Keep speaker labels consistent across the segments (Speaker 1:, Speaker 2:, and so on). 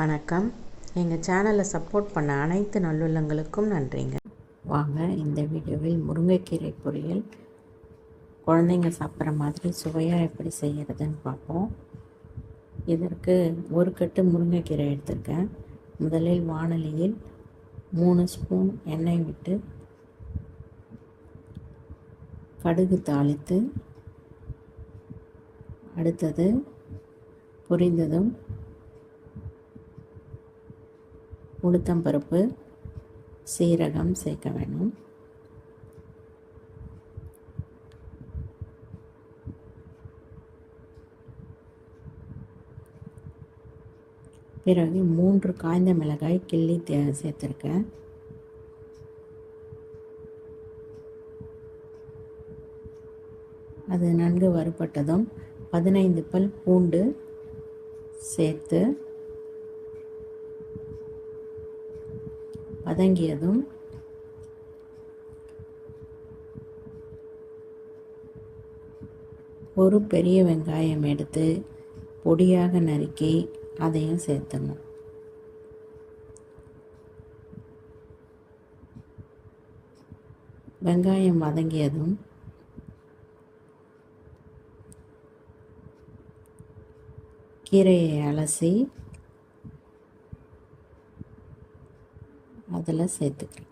Speaker 1: வணக்கம். எங்கள் சேனலை சப்போர்ட் பண்ண அனைத்து நல்லுள்ளங்களுக்கும் நன்றிங்க. வாங்க இந்த வீடியோவில் முருங்கைக்கீரை பொரியல் குழந்தைங்க சாப்பிட்ற மாதிரி சுவையாக எப்படி செய்கிறதுன்னு பார்ப்போம். இதற்கு ஒரு கட்டு முருங்கைக்கீரை எடுத்திருக்கேன். முதலில் வாணலியில் 3 ஸ்பூன் எண்ணெய் விட்டு கடுகு தாளித்து, அடுத்தது பொரிந்ததும் உளுத்தம்பருப்பு, சீரகம் சேர்க்க வேணும். பிறகு 3 காய்ந்த மிளகாய் கிள்ளி சேர்த்துருக்கேன். அது நன்கு வறுபட்டதும் 15 பல் பூண்டு சேர்த்து வதங்கியதும் ஒரு பெரிய வெங்காயம் எடுத்து பொடியாக நறுக்கி அதையும் சேர்த்தணும். வெங்காயம் வதங்கியதும் கீரையை அலசி அதில் சேர்த்துக்கிறேன்.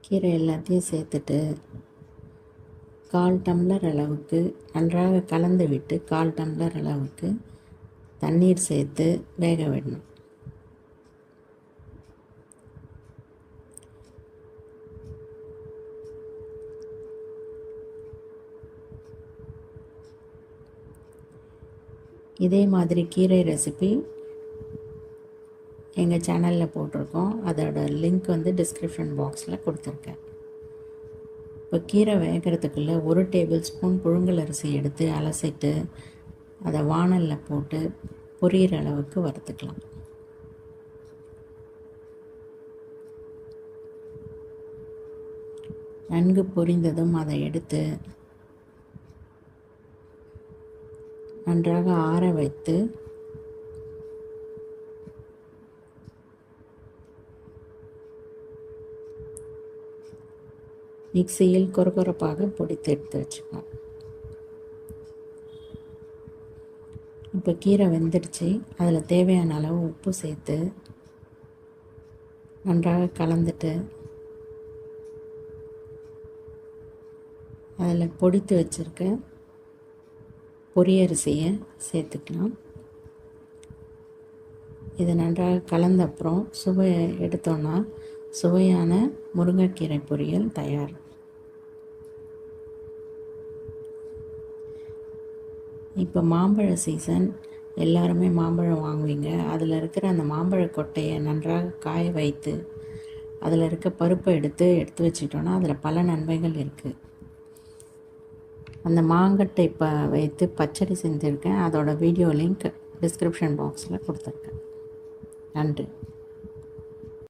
Speaker 1: கீரை எல்லாத்தையும் சேர்த்துட்டு 1/4 டம்ளர் அளவுக்கு நன்றாக கலந்து விட்டு 1/4 டம்ளர் அளவுக்கு தண்ணீர் சேர்த்து வேக விடணும். இதே மாதிரி கீரை ரெசிபி எங்கள் சேனலில் போட்டிருக்கோம். அதோட லிங்க் டிஸ்கிரிப்ஷன் பாக்ஸில் கொடுத்துருக்கேன். இப்போ கீரை வேகிறதுக்குள்ளே 1 டேபிள் ஸ்பூன் புழுங்கல் அரிசி எடுத்து அலசிட்டு அதை வாணலில் போட்டு பொரியிற அளவுக்கு வறுத்துக்கலாம். நன்கு பொரிந்ததும் அதை எடுத்து நன்றாக ஆற வைத்து மிக்சியில் கொரகொரப்பாக பொடித்து எடுத்து வச்சுக்கணும். இப்போ கீரை வெந்துடுச்சு. அதில் தேவையான அளவு உப்பு சேர்த்து நன்றாக கலந்துட்டு அதில் பொடித்து வச்சுருக்க பொரியரிசியை சேர்த்துக்கலாம். இது நன்றாக கலந்த அப்புறம் எடுத்தோன்னா சுவையான முருங்கைக்கீரை பொரியல் தயார். இப்போ மாம்பழ சீசன், எல்லாருமே மாம்பழம் வாங்குவீங்க. அதில் இருக்கிற அந்த மாம்பழ கொட்டையை நன்றாக காய வைத்து அதில் இருக்க பருப்பை எடுத்து வச்சிட்டோன்னா அதில் பல நன்மைகள் இருக்குது. அந்த மாங்கட்டை வைத்து பச்சடி செஞ்சுருக்கேன். அதோட வீடியோ லிங்க் டிஸ்கிரிப்ஷன் பாக்ஸில் கொடுத்துருக்கேன். நன்றி.